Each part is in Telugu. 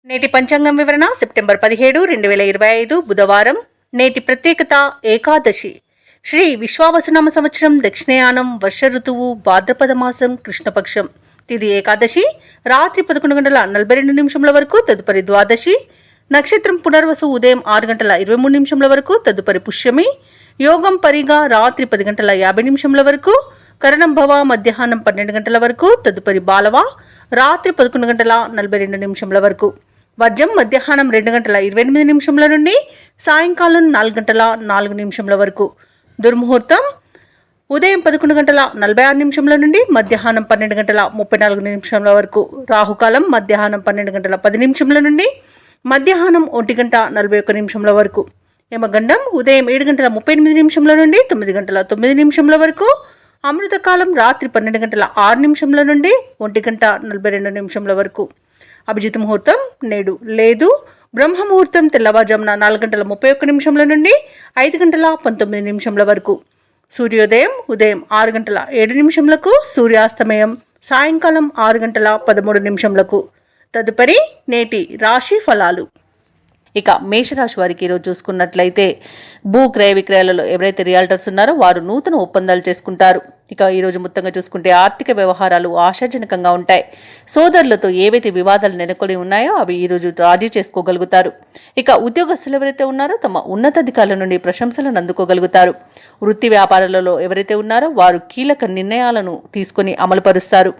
నేటి పంచాంగం వివరణ సెప్టెంబర్ 17, 2025 బుధవారం. నేటి ప్రత్యేకత ఏకాదశి. శ్రీ విశ్వావసునామ సంవత్సరం, దక్షిణయానం, వర్ష ఋతువు, భాద్రపద మాసం, కృష్ణపక్షం. తిది ఏకాదశి రాత్రి 11:42 వరకు, తదుపరి ద్వాదశి. నక్షత్రం పునర్వసు ఉదయం 6:23 వరకు, తదుపరి పుష్యమి. యోగం పరిగా రాత్రి 10:50 వరకు, కరణం భవ మధ్యాహ్నం 12 గంటల వరకు, తదుపరి బాలవ రాత్రి 11:42 వరకు. వర్జం మధ్యాహ్నం 2:28 నుండి సాయంకాలం 4:04 వరకు. దుర్ముహూర్తం ఉదయం 11:46 నుండి మధ్యాహ్నం 12:34 వరకు. రాహుకాలం మధ్యాహ్నం 12:10 నుండి మధ్యాహ్నం 1:41 వరకు. యమగండం ఉదయం 7:38 నుండి 9:09 వరకు. అమృతకాలం రాత్రి 12:06 నుండి 1:42 వరకు. అభిజిత్ ముహూర్తం నేడు లేదు. బ్రహ్మముహూర్తం తెల్లవారుజామున 4:31 నుండి 5:19 వరకు. సూర్యోదయం ఉదయం 6:07 సూర్యాస్తమయం సాయంకాలం 6:13. తదుపరి నేటి రాశి ఫలాలు. ఇక మేషరాశి వారికి ఈరోజు చూసుకున్నట్లయితే భూ క్రయ విక్రయాలలో ఎవరైతే రియాల్టర్స్ ఉన్నారో వారు నూతన ఒప్పందాలు చేసుకుంటారు. ఇక ఈరోజు మొత్తంగా చూసుకుంటే ఆర్థిక వ్యవహారాలు ఆశాజనకంగా ఉంటాయి. సోదరులతో ఏవైతే వివాదాలు నెలకొని ఉన్నాయో అవి ఈరోజు రాజీ చేసుకోగలుగుతారు. ఇక ఉద్యోగస్తులు ఎవరైతే ఉన్నారో తమ ఉన్నతాధికారుల నుండి ప్రశంసలను అందుకోగలుగుతారు. వృత్తి వ్యాపారాలలో ఎవరైతే ఉన్నారో వారు కీలక నిర్ణయాలను తీసుకొని అమలుపరుస్తారు.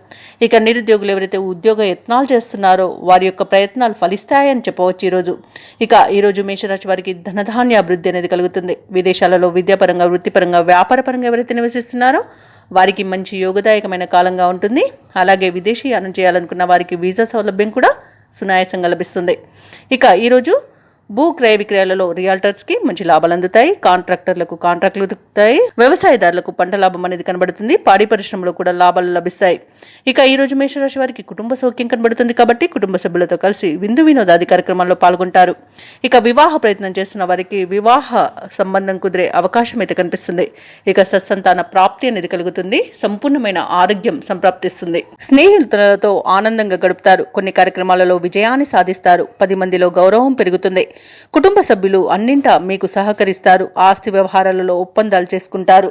ఇక నిరుద్యోగులు ఎవరైతే ఉద్యోగ యత్నాలు చేస్తున్నారో వారి యొక్క ప్రయత్నాలు ఫలిస్తాయని చెప్పవచ్చు ఈరోజు. ఇక ఈరోజు మేషరాశి వారికి ధనధాన్య అభివృద్ధి అనేది కలుగుతుంది. విదేశాలలో విద్యాపరంగా, వృత్తిపరంగా, వ్యాపారపరంగా ఎవరైతే నివసిస్తున్నారో వారికి మంచి యోగదాయకమైన కాలంగా ఉంటుంది. అలాగే విదేశీయానం చేయాలనుకున్న వారికి వీసా సౌలభ్యం కూడా సునాయాసంగా లభిస్తుంది. ఇక ఈరోజు భూ క్రయ విక్రయాలలో రియాల్టర్స్కి మంచి లాభాలు అందుతాయి. కాంట్రాక్టర్లకు కాంట్రాక్టులు దొరుకుతాయి. వ్యవసాయదారులకు పంట లాభం అనేది కనబడుతుంది. పాడి పరిశ్రమలో కూడా లాభాలు లభిస్తాయి. ఇక ఈరోజు మేషరాశి వారికి కుటుంబ సౌఖ్యం కనబడుతుంది కాబట్టి కుటుంబ సభ్యులతో కలిసి విందు వినోదాది కార్యక్రమాల్లో పాల్గొంటారు. ఇక వివాహ ప్రయత్నం చేస్తున్న వారికి వివాహ సంబంధం కుదిరే అవకాశం అయితే కనిపిస్తుంది. ఇక సత్సంతాన ప్రాప్తి అనేది కలుగుతుంది. సంపూర్ణమైన ఆరోగ్యం సంప్రాప్తిస్తుంది. స్నేహితులతో ఆనందంగా గడుపుతారు. కొన్ని కార్యక్రమాలలో విజయాన్ని సాధిస్తారు. 10 మందిలో గౌరవం పెరుగుతుంది. కుటుంబ సభ్యులు అన్నింటా మీకు సహకరిస్తారు. ఆస్తి వ్యవహారాలలో ఒప్పందాలు చేసుకుంటారు.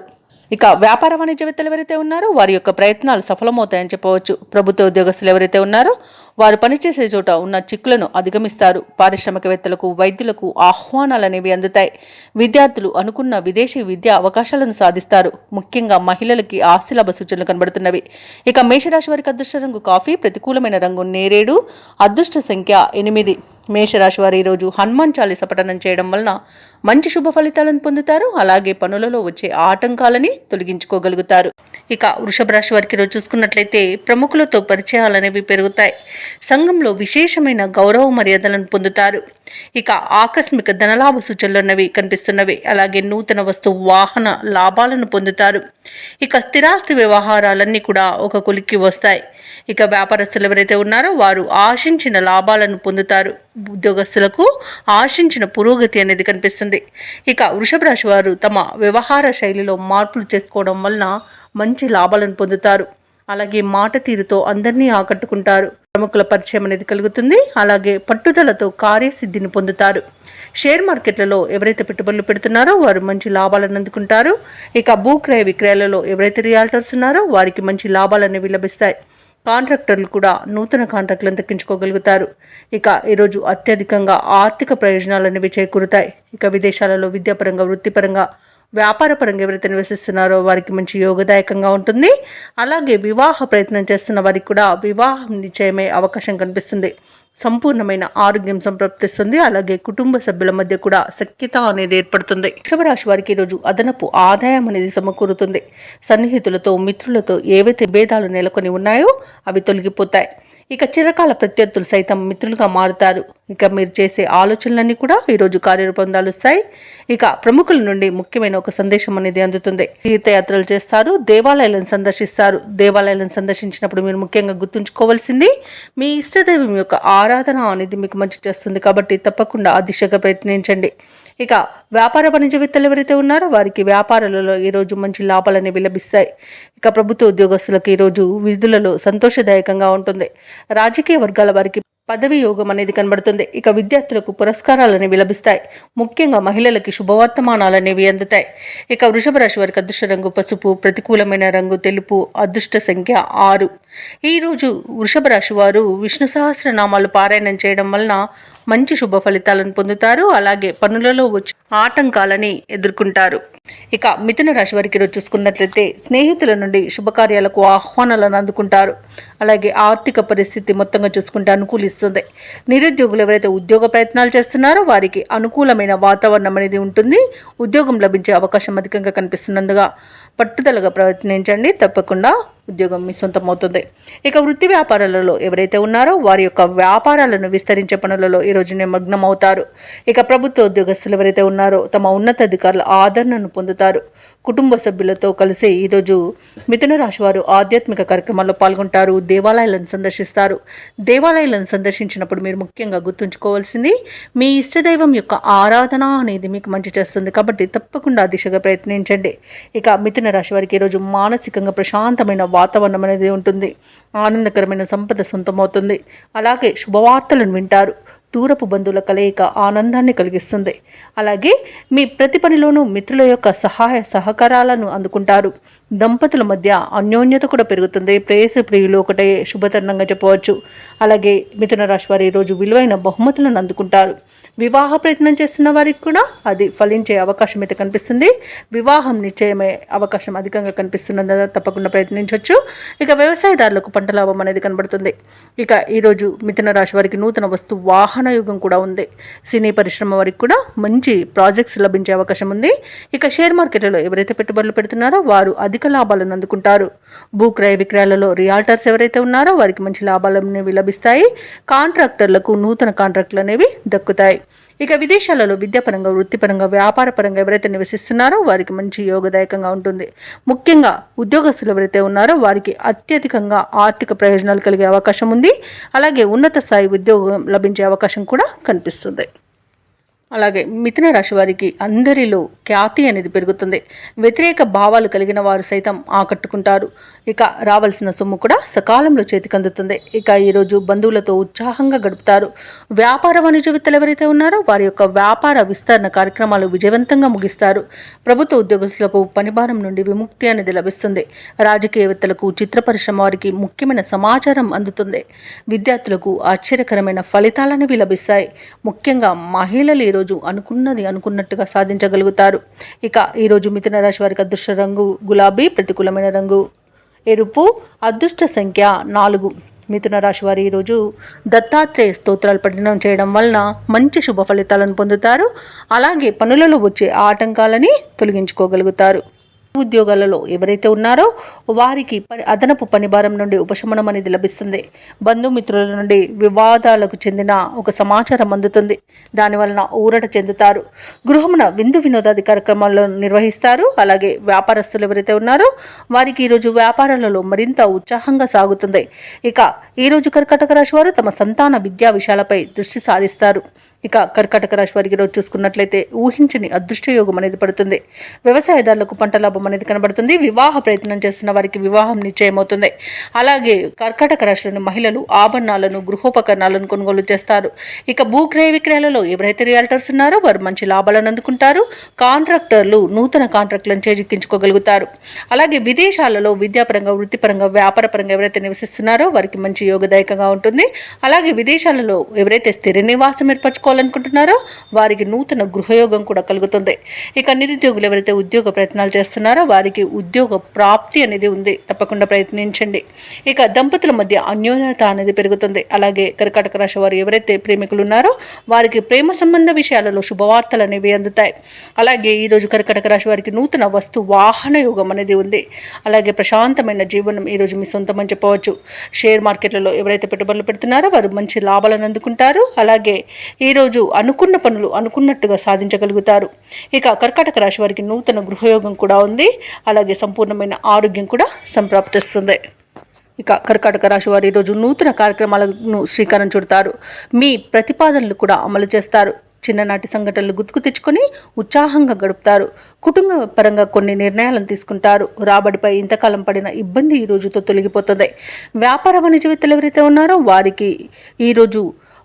ఇక వ్యాపార వాణిజ్యవేత్తలు ఎవరైతే ఉన్నారో వారి యొక్క ప్రయత్నాలు సఫలమవుతాయని చెప్పవచ్చు. ప్రభుత్వ ఉద్యోగస్తులు ఎవరైతే ఉన్నారో వారు పనిచేసే చోట ఉన్న చిక్కులను అధిగమిస్తారు. పారిశ్రామికవేత్తలకు, వైద్యులకు ఆహ్వానాలు అనేవి అందుతాయి. విద్యార్థులు అనుకున్న విదేశీ విద్యా అవకాశాలను సాధిస్తారు. ముఖ్యంగా మహిళలకి ఆస్తి లాభ సూచనలు కనబడుతున్నవి. ఇక మేషరాశి వారికి అదృష్ట రంగు కాఫీ, ప్రతికూలమైన రంగు నేరేడు, అదృష్ట సంఖ్య 8. మేషరాశి వారు ఈరోజు హనుమాన్ చాలీస పఠనం చేయడం వలన మంచి శుభ ఫలితాలను పొందుతారు. అలాగే పనులలో వచ్చే ఆటంకాలని తొలగించుకోగలుగుతారు. ఇక వృషభ రాశి వారికి ఈరోజు చూసుకున్నట్లయితే ప్రముఖులతో పరిచయాలు అనేవి పెరుగుతాయి. సంఘంలో విశేషమైన గౌరవ మర్యాదలను పొందుతారు. ఇక ఆకస్మిక ధనలాభ సూచనలు అన్నవి కనిపిస్తున్నవి. అలాగే నూతన వస్తు వాహన లాభాలను పొందుతారు. ఇక స్థిరాస్తి వ్యవహారాలన్నీ కూడా ఒక కొలిక్కి వస్తాయి. ఇక వ్యాపారస్తులు ఎవరైతే ఉన్నారో వారు ఆశించిన లాభాలను పొందుతారు. ఉద్యోగస్తులకు ఆశించిన పురోగతి అనేది కనిపిస్తుంది. ఇక వృషభ రాశి వారు తమ వ్యవహార శైలిలో మార్పులు చేసుకోవడం వలన మంచి లాభాలను పొందుతారు. అలాగే మాట తీరుతో అందరినీ ఆకట్టుకుంటారు. ప్రముఖుల పరిచయం అనేది కలుగుతుంది. అలాగే పట్టుదలతో కార్యసిద్ధిని పొందుతారు. షేర్ మార్కెట్లలో ఎవరైతే పెట్టుబడులు పెడుతున్నారో వారు మంచి లాభాలను అందుకుంటారు. ఇక భూక్రయ విక్రయాలలో ఎవరైతే రియాల్టర్స్ ఉన్నారో వారికి మంచి లాభాలు అనేవి లభిస్తాయి. కాంట్రాక్టర్లు కూడా నూతన కాంట్రాక్టులను దక్కించుకోగలుగుతారు. ఇక ఈరోజు అత్యధికంగా ఆర్థిక ప్రయోజనాలు అనేవి చేకూరుతాయి. ఇక విదేశాలలో విద్యాపరంగా, వృత్తిపరంగా, వ్యాపారపరంగా ఎవరైతే నివసిస్తున్నారో వారికి మంచి యోగదాయకంగా ఉంటుంది. అలాగే వివాహ ప్రయత్నం చేస్తున్న వారికి కూడా వివాహం నిశ్చయమే అవకాశం కనిపిస్తుంది. సంపూర్ణమైన ఆరోగ్యం సంప్రాప్తిస్తుంది. అలాగే కుటుంబ సభ్యుల మధ్య కూడా సఖ్యత అనేది ఏర్పడుతుంది. వృషభరాశి వారికి ఈరోజు అదనపు ఆదాయం అనేది సమకూరుతుంది. సన్నిహితులతో, మిత్రులతో ఏవైతే భేదాలు నెలకొని ఉన్నాయో అవి తొలగిపోతాయి. ఇక చిరకాల ప్రత్యర్థులు సైతం మిత్రులుగా మారుతారు. ఇక మీరు చేసే ఆలోచనలన్నీ కూడా ఈరోజు కార్యరూపం దాలుస్తాయి. ఇక ప్రముఖుల నుండి ముఖ్యమైన ఒక సందేశం అనేది అందుతుంది. తీర్థయాత్రలు చేస్తారు, దేవాలయాలను సందర్శిస్తారు. దేవాలయాలను సందర్శించినప్పుడు మీరు ముఖ్యంగా గుర్తుంచుకోవాల్సింది మీ ఇష్టదైవం యొక్క ఆరాధన అనేది మీకు మంచి చేస్తుంది. కాబట్టి తప్పకుండా ఆ దిశగా ప్రయత్నించండి. ఇక వ్యాపార వాణిజ్యవేత్తలు ఎవరైతే ఉన్నారో వారికి వ్యాపారాలలో ఈరోజు మంచి లాభాలు అనేవి లభిస్తాయి. ఇక ప్రభుత్వ ఉద్యోగస్తులకు ఈరోజు విధులలో సంతోషదాయకంగా ఉంటుంది. రాజకీయ వర్గాల వారికి పదవి యోగం అనేది కనబడుతుంది. ఇక విద్యార్థులకు పురస్కారాలు అనేవి లభిస్తాయి. ముఖ్యంగా మహిళలకి శుభవర్తమానాలు అనేవి అందుతాయి. ఇక వృషభ రాశి వారికి అదృష్ట రంగు పసుపు, ప్రతికూలమైన రంగు తెలుపు, అదృష్ట సంఖ్య 6. ఈరోజు వృషభ రాశి వారు విష్ణు సహస్రనామాలు పారాయణం చేయడం వలన మంచి శుభ ఫలితాలను పొందుతారు. అలాగే పనులలో వచ్చే ఆటంకాలని ఎదుర్కొంటారు. ఇక మిథున రాశి వారికి ఈరోజు చూసుకున్నట్లయితే స్నేహితుల నుండి శుభకార్యాలకు ఆహ్వానాలను అందుకుంటారు. అలాగే ఆర్థిక పరిస్థితి మొత్తంగా చూసుకుంటే అనుకూలిస్తుంది. నిరుద్యోగులు ఎవరైతే ఉద్యోగ ప్రయత్నాలు చేస్తున్నారో వారికి అనుకూలమైన వాతావరణం అనేది ఉంటుంది. ఉద్యోగం లభించే అవకాశం అధికంగా కనిపిస్తున్నందుగా పట్టుదలగా ప్రయత్నించండి, తప్పకుండా ఉద్యోగం మీ సొంతం అవుతుంది. ఇక వృత్తి వ్యాపారాలలో ఎవరైతే ఉన్నారో వారి యొక్క వ్యాపారాలను విస్తరించే పనులలో ఈరోజు నిమగ్నం అవుతారు. ఇక ప్రభుత్వ ఉద్యోగస్తులు ఎవరైతే ఉన్నారో తమ ఉన్నతాధికారుల ఆదరణను పొందుతారు. కుటుంబ సభ్యులతో కలిసి ఈరోజు మిథున రాశి వారు ఆధ్యాత్మిక కార్యక్రమాల్లో పాల్గొంటారు. దేవాలయాలను సందర్శిస్తారు. దేవాలయాలను సందర్శించినప్పుడు మీరు ముఖ్యంగా గుర్తుంచుకోవాల్సింది మీ ఇష్టదైవం యొక్క ఆరాధన అనేది మీకు మంచి చేస్తుంది. కాబట్టి తప్పకుండా దిశగా ప్రయత్నించండి. ఇక మిథున రాశి వారికి ఈరోజు మానసికంగా ప్రశాంతమైన వాతావరణం అనేది ఉంటుంది. ఆనందకరమైన సంపద సొంతమవుతుంది. అలాగే శుభవార్తలను వింటారు. దూరపు బంధువుల కలయిక ఆనందాన్ని కలిగిస్తుంది. అలాగే మీ ప్రతి పనిలోనూ మిత్రుల యొక్క సహాయ సహకారాలను అందుకుంటారు. దంపతుల మధ్య అన్యోన్యత కూడా పెరుగుతుంది. ప్రేయసి ప్రియులు ఒకటే శుభతరుణంగా చెప్పవచ్చు. అలాగే మిథున రాశి వారు ఈరోజు విలువైన బహుమతులను అందుకుంటారు. వివాహ ప్రయత్నం చేస్తున్న వారికి కూడా అది ఫలించే అవకాశం అయితే కనిపిస్తుంది. వివాహం నిశ్చయమే అవకాశం అధికంగా కనిపిస్తున్నందున తప్పకుండా ప్రయత్నించవచ్చు. ఇక వ్యవసాయదారులకు పంట లాభం అనేది కనబడుతుంది. ఇక ఈరోజు మిథున రాశి వారికి నూతన వస్తు వాహన యుగం కూడా ఉంది. సినీ పరిశ్రమ వారికి కూడా మంచి ప్రాజెక్ట్స్ లభించే అవకాశం ఉంది. ఇక షేర్ మార్కెట్లలో ఎవరైతే పెట్టుబడులు పెడుతున్నారో వారు అధిక లాభాలను అందుకుంటారు. భూ క్రయ విక్రయాలలో రియాల్టర్స్ ఎవరైతే ఉన్నారో వారికి మంచి లాభాలు అనేవి లభిస్తాయి. కాంట్రాక్టర్లకు నూతన కాంట్రాక్టులు అనేవి దక్కుతాయి. ఇక విదేశాలలో విద్యాపరంగా, వృత్తిపరంగా, వ్యాపారపరంగా ఎవరైతే నివసిస్తున్నారో వారికి మంచి యోగదాయకంగా ఉంటుంది. ముఖ్యంగా ఉద్యోగస్తులు ఎవరైతే ఉన్నారో వారికి అత్యధికంగా ఆర్థిక ప్రయోజనాలు కలిగే అవకాశం ఉంది. అలాగే ఉన్నత స్థాయి ఉద్యోగం లభించే అవకాశం కూడా కనిపిస్తుంది. అలాగే మిథున రాశి వారికి అందరిలో ఖ్యాతి అనేది పెరుగుతుంది. వ్యతిరేక భావాలు కలిగిన వారు సైతం ఆకట్టుకుంటారు. ఇక రావాల్సిన సొమ్ము కూడా సకాలంలో చేతికి అందుతుంది. ఇక ఈరోజు బంధువులతో ఉత్సాహంగా గడుపుతారు. వ్యాపార వాణిజ్యవేత్తలు ఎవరైతే ఉన్నారో వారి యొక్క వ్యాపార విస్తరణ కార్యక్రమాలు విజయవంతంగా ముగిస్తారు. ప్రభుత్వ ఉద్యోగస్తులకు పనిభారం నుండి విముక్తి అనేది లభిస్తుంది. రాజకీయవేత్తలకు, చిత్ర పరిశ్రమ వారికి ముఖ్యమైన సమాచారం అందుతుంది. విద్యార్థులకు ఆశ్చర్యకరమైన ఫలితాలనేవి లభిస్తాయి. ముఖ్యంగా మహిళలు ఈరోజు అనుకున్నది అనుకున్నట్టుగా సాధించగలుగుతారు. ఇక ఈరోజు మిథున రాశి వారికి అదృష్ట రంగు గులాబీ, ప్రతికూలమైన రంగు ఎరుపు, అదృష్ట సంఖ్య 4. మిథున రాశి వారు ఈరోజు దత్తాత్రేయ స్తోత్రాలు పఠనం చేయడం వలన మంచి శుభ ఫలితాలను పొందుతారు. అలాగే పనులలో వచ్చే ఆటంకాలని తొలగించుకోగలుగుతారు. ఉద్యోగాలలో ఎవరైతే ఉన్నారో వారికి అదనపు పనిభారం నుండి ఉపశమనం అనేది లభిస్తుంది. బంధుమిత్రుల నుండి వివాదాలకు చెందిన ఒక సమాచారం అందుతుంది. దానివలన ఊరట చెందుతారు. గృహమున విందు వినోదాది కార్యక్రమాలను నిర్వహిస్తారు. అలాగే వ్యాపారస్తులు ఎవరైతే ఉన్నారో వారికి ఈరోజు వ్యాపారాలలో మరింత ఉత్సాహంగా సాగుతుంది. ఇక ఈరోజు కర్కాటక రాశి వారు తమ సంతాన విద్యా విషయాలపై దృష్టి సారిస్తారు. ఇక కర్కాటక రాశి వారికి ఈరోజు చూసుకున్నట్లయితే ఊహించని అదృష్ట యోగం అనేది పడుతుంది. వ్యవసాయదారులకు పంట లాభం అనేది కనబడుతుంది. వివాహ ప్రయత్నం చేస్తున్న వారికి వివాహం నిశ్చయమవుతుంది. అలాగే కర్కాటక రాశిలోని మహిళలు ఆభరణాలను, గృహోపకరణాలను కొనుగోలు చేస్తారు. ఇక భూ క్రయ విక్రయాలలో ఎవరైతే రియాల్టర్స్ ఉన్నారో వారు మంచి లాభాలను అందుకుంటారు. కాంట్రాక్టర్లు నూతన కాంట్రాక్టులను చేజిక్కించుకోగలుగుతారు. అలాగే విదేశాలలో విద్యాపరంగా, వృత్తిపరంగా, వ్యాపారపరంగా ఎవరైతే నివసిస్తున్నారో వారికి మంచి యోగదాయకంగా ఉంటుంది. అలాగే విదేశాలలో ఎవరైతే స్థిర నివాసం ఏర్పరచుకోవాలనుకుంటున్నారో వారికి నూతన గృహయోగం కూడా కలుగుతుంది. ఇక నిరుద్యోగులు ఎవరైతే ఉద్యోగ ప్రయత్నాలు చేస్తున్నారో వారికి ఉద్యోగ ప్రాప్తి అనేది ఉంది. తప్పకుండా ప్రయత్నించండి. ఇక దంపతుల మధ్య అన్యోన్యత అనేది పెరుగుతుంది. అలాగే కర్కాటక రాశి వారు ఎవరైతే ప్రేమికులు ఉన్నారో వారికి ప్రేమ సంబంధ విషయాలలో శుభవార్తలు అనేవి అందుతాయి. అలాగే ఈరోజు కర్కాటక రాశి వారికి నూతన వస్తు వాహన యోగం అనేది ఉంది. అలాగే ప్రశాంతమైన జీవనం ఈరోజు మీ సొంతం అని చెప్పవచ్చు. షేర్ మార్కెట్లలో ఎవరైతే పెట్టుబడులు పెడుతున్నారో వారు మంచి లాభాలను అందుకుంటారు. అలాగే ఈరోజు అనుకున్న పనులు అనుకున్నట్టుగా సాధించగలుగుతారు. ఇక కర్కాటక రాశి వారికి నూతన గృహయోగం కూడా ఉంది. అలాగే సంపూర్ణమైన ఆరోగ్యం కూడా సంప్రాప్తిస్తుంది. ఇక కర్కాటక రాశి వారు ఈరోజు నూతన కార్యక్రమాలను శ్రీకారం చుడతారు. మీ ప్రతిపాదనలు కూడా అమలు చేస్తారు. చిన్ననాటి సంఘటనలు గుర్తుకు తెచ్చుకొని ఉత్సాహంగా గడుపుతారు. కుటుంబ పరంగా కొన్ని నిర్ణయాలను తీసుకుంటారు. రాబడిపై ఇంతకాలం పడిన ఇబ్బంది ఈ రోజుతో తొలగిపోతుంది. వ్యాపార వాణిజ్యవేత్తలు ఎవరైతే ఉన్నారో వారికి ఈరోజు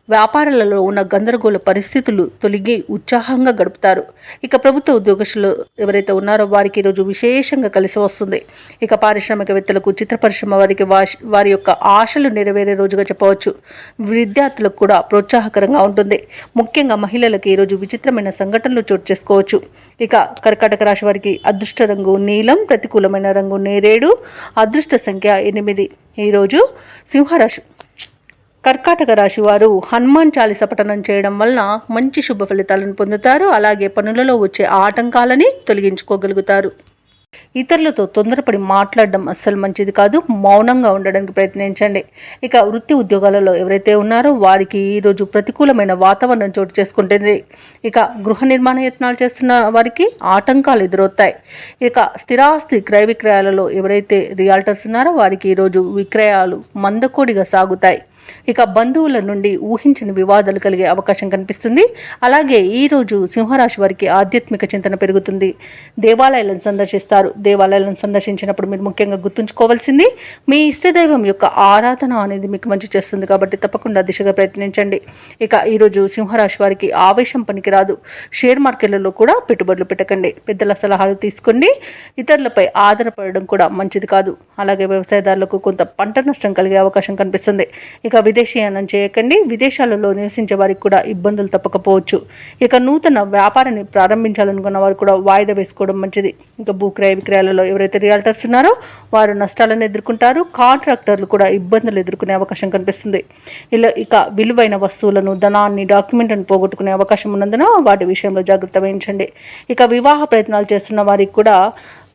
వ్యాపారాలలో ఉన్న గందరగోళ పరిస్థితులు తొలగి ఉత్సాహంగా గడుపుతారు. ఇక ప్రభుత్వ ఉద్యోగస్తులు ఎవరైతే ఉన్నారో వారికి ఈరోజు విశేషంగా కలిసి వస్తుంది. ఇక పారిశ్రామికవేత్తలకు, చిత్ర పరిశ్రమ వారికి వారి యొక్క ఆశలు నెరవేరే రోజుగా చెప్పవచ్చు. విద్యార్థులకు కూడా ప్రోత్సాహకరంగా ఉంటుంది. ముఖ్యంగా మహిళలకు ఈరోజు విచిత్రమైన సంఘటనలు చోటు చేసుకోవచ్చు. ఇక కర్కాటక రాశి వారికి అదృష్ట రంగు నీలం, ప్రతికూలమైన రంగు నేరేడు, అదృష్ట సంఖ్య 8. ఈరోజు సింహరాశి కర్కాటక రాశి వారు హనుమాన్ చాలీస పఠనం చేయడం వలన మంచి శుభ ఫలితాలను పొందుతారు. అలాగే పనులలో వచ్చే ఆటంకాలని తొలగించుకోగలుగుతారు. ఇతరులతో తొందరపడి మాట్లాడడం అస్సలు మంచిది కాదు. మౌనంగా ఉండడానికి ప్రయత్నించండి. ఇక వృత్తి ఉద్యోగాలలో ఎవరైతే ఉన్నారో వారికి ఈరోజు ప్రతికూలమైన వాతావరణం చోటు చేసుకుంటుంది. ఇక గృహ నిర్మాణ యత్నాలు చేస్తున్న వారికి ఆటంకాలు ఎదురవుతాయి. ఇక స్థిరాస్తి క్రయ విక్రయాలలో ఎవరైతే రియాల్టర్స్ ఉన్నారో వారికి ఈరోజు విక్రయాలు మందకోడిగా సాగుతాయి. ఇక బంధువుల నుండి ఊహించని వివాదాలు కలిగే అవకాశం కనిపిస్తుంది. అలాగే ఈరోజు సింహరాశి వారికి ఆధ్యాత్మిక చింతన పెరుగుతుంది. దేవాలయాలను సందర్శిస్తారు. దేవాలయాలను సందర్శించినప్పుడు మీరు ముఖ్యంగా గుర్తుంచుకోవాల్సింది మీ ఇష్టదైవం యొక్క ఆరాధన అనేది మీకు మంచి చేస్తుంది. కాబట్టి తప్పకుండా దిశగా ప్రయత్నించండి. ఇక ఈరోజు సింహరాశి వారికి ఆవేశం పనికిరాదు. షేర్ మార్కెట్లలో కూడా పెట్టుబడులు పెట్టకండి. పెద్దల సలహాలు తీసుకోండి. ఇతరులపై ఆధారపడడం కూడా మంచిది కాదు. అలాగే వ్యవసాయదారులకు కొంత పంట నష్టం కలిగే అవకాశం కనిపిస్తుంది. ఇక విదేశీయానం చేయకండి. విదేశాలలో నివసించే వారికి కూడా ఇబ్బందులు తప్పకపోవచ్చు. ఇక నూతన వ్యాపారాన్ని ప్రారంభించాలనుకున్న వారు కూడా వాయిదా వేసుకోవడం మంచిది. ఇక భూక్రయ విక్రయాలలో ఎవరైతే రియాల్టర్స్ ఉన్నారో వారు నష్టాలను ఎదుర్కొంటారు. కాంట్రాక్టర్లు కూడా ఇబ్బందులు ఎదుర్కొనే అవకాశం కనిపిస్తుంది. ఇక విలువైన వస్తువులను, ధనాన్ని, డాక్యుమెంట్లను పోగొట్టుకునే అవకాశం ఉన్నందున వాటి విషయంలో జాగ్రత్త వహించండి. ఇక వివాహ ప్రయత్నాలు చేస్తున్న వారికి కూడా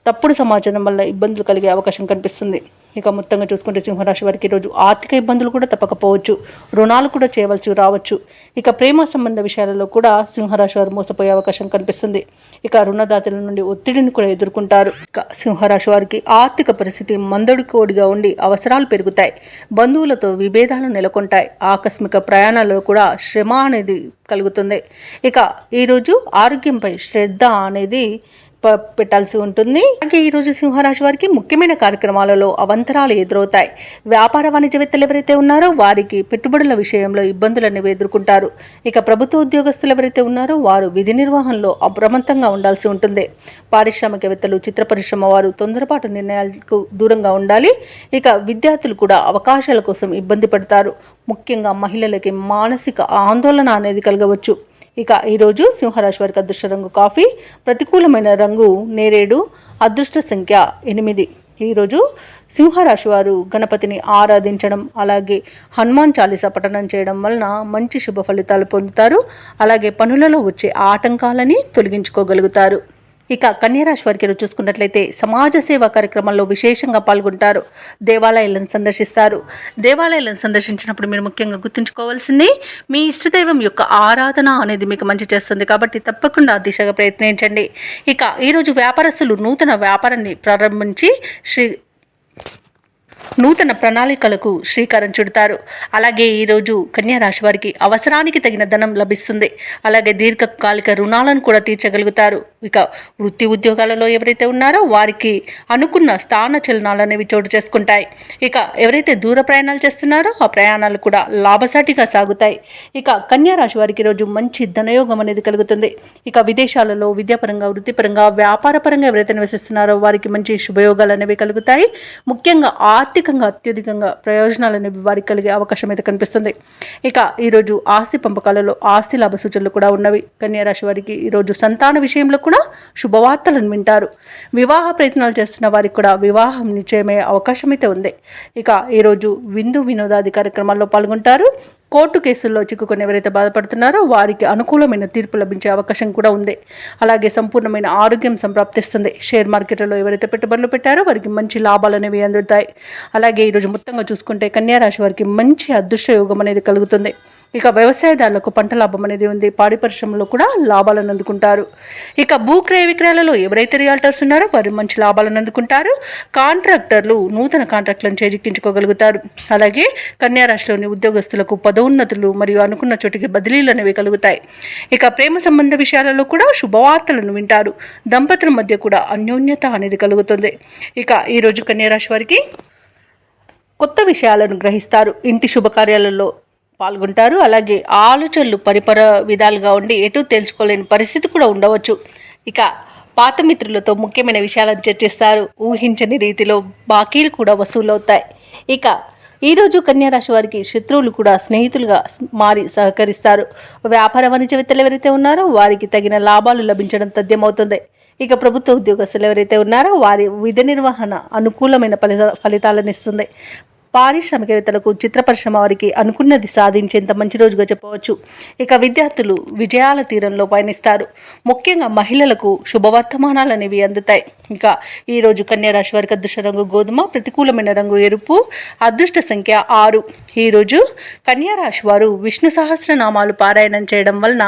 తప్పుడు సమాచారం వల్ల ఇబ్బందులు కలిగే అవకాశం కనిపిస్తుంది. ఇక మొత్తంగా చూసుకుంటే సింహరాశి వారికి ఈరోజు ఆర్థిక ఇబ్బందులు కూడా తప్పకపోవచ్చు. రుణాలు కూడా చేయవలసి రావచ్చు. ఇక ప్రేమ సంబంధ విషయాలలో కూడా సింహరాశి వారు మోసపోయే అవకాశం కనిపిస్తుంది. ఇక రుణదాతల నుండి ఒత్తిడిని కూడా ఎదుర్కొంటారు. ఇక సింహరాశి వారికి ఆర్థిక పరిస్థితి మందడికోడిగా ఉండి అవసరాలు పెరుగుతాయి. బంధువులతో విభేదాలు నెలకొంటాయి. ఆకస్మిక ప్రయాణాలలో కూడా శ్రమ అనేది కలుగుతుంది. ఇక ఈరోజు ఆరోగ్యంపై శ్రద్ధ అనేది పెట్టాల్సి ఉంటుంది. అలాగే ఈరోజు సింహరాశి వారికి ముఖ్యమైన కార్యక్రమాలలో అవంతరాలు ఎదురవుతాయి. వ్యాపార వాణిజ్యవేత్తలు ఎవరైతే ఉన్నారో వారికి పెట్టుబడుల విషయంలో ఇబ్బందులు అనేవి ఎదుర్కొంటారు. ఇక ప్రభుత్వ ఉద్యోగస్తులు ఎవరైతే ఉన్నారో వారు విధి నిర్వహణలో అప్రమత్తంగా ఉండాల్సి ఉంటుంది. పారిశ్రామికవేత్తలు, చిత్ర పరిశ్రమ వారు తొందరపాటు నిర్ణయాలకు దూరంగా ఉండాలి. ఇక విద్యార్థులు కూడా అవకాశాల కోసం ఇబ్బంది పడతారు. ముఖ్యంగా మహిళలకి మానసిక ఆందోళన అనేది కలగవచ్చు. ఇక ఈరోజు సింహరాశి వారికి అదృష్ట రంగు కాఫీ, ప్రతికూలమైన రంగు నేరేడు, అదృష్ట సంఖ్య 8. ఈరోజు సింహరాశి వారు గణపతిని ఆరాధించడం, అలాగే హనుమాన్ చాలీసా పఠనం చేయడం వలన మంచి శుభ ఫలితాలు పొందుతారు. అలాగే పనులలో వచ్చే ఆటంకాలని తొలగించుకోగలుగుతారు. ఇక కన్యరాశి వారికి చూసుకున్నట్లయితే సమాజ సేవా కార్యక్రమాల్లో విశేషంగా పాల్గొంటారు. దేవాలయాలను సందర్శిస్తారు. దేవాలయాలను సందర్శించినప్పుడు మీరు ముఖ్యంగా గుర్తుంచుకోవాల్సింది మీ ఇష్టదైవం యొక్క ఆరాధన అనేది మీకు మంచి చేస్తుంది. కాబట్టి తప్పకుండా దిశగా ప్రయత్నించండి. ఇక ఈరోజు వ్యాపారస్తులు నూతన వ్యాపారాన్ని ప్రారంభించి నూతన ప్రణాళికలకు శ్రీకారం చుడతారు. అలాగే ఈరోజు కన్యా రాశి వారికి అవసరానికి తగిన ధనం లభిస్తుంది. అలాగే దీర్ఘకాలిక రుణాలను కూడా తీర్చగలుగుతారు. ఇక వృత్తి ఉద్యోగాలలో ఎవరైతే ఉన్నారో వారికి అనుకున్న స్థాన చలనాలు అనేవి చోటు చేసుకుంటాయి. ఇక ఎవరైతే దూర ప్రయాణాలు చేస్తున్నారో ఆ ప్రయాణాలు కూడా లాభసాటిగా సాగుతాయి. ఇక కన్యా రాశి వారికి ఈరోజు మంచి ధనయోగం అనేది కలుగుతుంది. ఇక విదేశాలలో విద్యాపరంగా, వృత్తిపరంగా, వ్యాపారపరంగా ఎవరైతే నివసిస్తున్నారో వారికి మంచి శుభయోగాలు అనేవి కలుగుతాయి. ముఖ్యంగా ఆర్థికంగా అత్యధికంగా ప్రయోజనాలు అనేవి వారికి కలిగే అవకాశం అయితే కనిపిస్తుంది. ఇక ఈరోజు ఆస్తి పంపకాలలో ఆస్తి లాభ సూచనలు కూడా ఉన్నవి. కన్యా రాశి వారికి ఈరోజు సంతాన విషయంలో కూడా శుభవార్తలను వింటారు. వివాహ ప్రయత్నాలు చేస్తున్న వారికి కూడా వివాహం నిశ్చయమయ్యే అవకాశం అయితే ఉంది. ఇక ఈరోజు విందు వినోదాది కార్యక్రమాల్లో పాల్గొంటారు. కోర్టు కేసుల్లో చిక్కుకొని ఎవరైతే బాధపడుతున్నారో వారికి అనుకూలమైన తీర్పు లభించే అవకాశం కూడా ఉంది. అలాగే సంపూర్ణమైన ఆరోగ్యం సంప్రాప్తిస్తుంది. షేర్ మార్కెట్లలో ఎవరైతే పెట్టుబడులు పెట్టారో వారికి మంచి లాభాలు అనేవి అందుతాయి. అలాగే ఈరోజు మొత్తంగా చూసుకుంటే కన్యా రాశి వారికి మంచి అదృష్ట యోగం అనేది కలుగుతుంది. ఇక వ్యవసాయదారులకు పంట లాభం అనేది ఉంది. పాడి పరిశ్రమలో కూడా లాభాలను అందుకుంటారు. ఇక భూక్రయ విక్రయాలలో ఎవరైతే రియాల్టర్స్ ఉన్నారో వారు మంచి లాభాలను అందుకుంటారు. కాంట్రాక్టర్లు నూతన కాంట్రాక్టులను చేజిక్కించుకోగలుగుతారు. అలాగే కన్యా రాశిలోని ఉద్యోగస్తులకు పదోన్నతులు మరియు అనుకున్న చోటికి బదిలీలు అనేవి కలుగుతాయి. ఇక ప్రేమ సంబంధ విషయాలలో కూడా శుభవార్తలను వింటారు. దంపతుల మధ్య కూడా అన్యోన్యత అనేది కలుగుతుంది. ఇక ఈరోజు కన్యా రాశి వారికి కొత్త విషయాలను గ్రహిస్తారు. ఇంటి శుభకార్యాలలో పాల్గొంటారు. అలాగే ఆలోచనలు పరిపర విధాలుగా ఉండి ఎటు తెలుసుకోలేని పరిస్థితి కూడా ఉండవచ్చు. ఇక పాత మిత్రులతో ముఖ్యమైన విషయాలను చర్చిస్తారు. ఊహించని రీతిలో బాకీలు కూడా వసూలవుతాయి. ఇక ఈరోజు కన్యారాశి వారికి శత్రువులు కూడా స్నేహితులుగా మారి సహకరిస్తారు. వ్యాపార వాణిజ్యవేత్తలు ఎవరైతే ఉన్నారో వారికి తగిన లాభాలు లభించడం తథ్యమవుతుంది. ఇక ప్రభుత్వ ఉద్యోగస్తులు ఎవరైతే ఉన్నారో వారి విధి నిర్వహణ అనుకూలమైన ఫలితాలను ఇస్తుంది. పారిశ్రామికవేత్తలకు చిత్ర పరిశ్రమ వారికి అనుకున్నది సాధించేంత మంచి రోజుగా చెప్పవచ్చు. ఇక విద్యార్థులు విజయాల తీరంలో పయనిస్తారు. ముఖ్యంగా మహిళలకు శుభవర్తమానాలు అనేవి అందుతాయి. ఇక ఈరోజు కన్యారాశి వారికి అదృష్ట రంగు గోధుమ, ప్రతికూలమైన రంగు ఎరుపు, అదృష్ట సంఖ్య 6. ఈరోజు కన్యారాశి వారు విష్ణు సహస్రనామాలు పారాయణం చేయడం వలన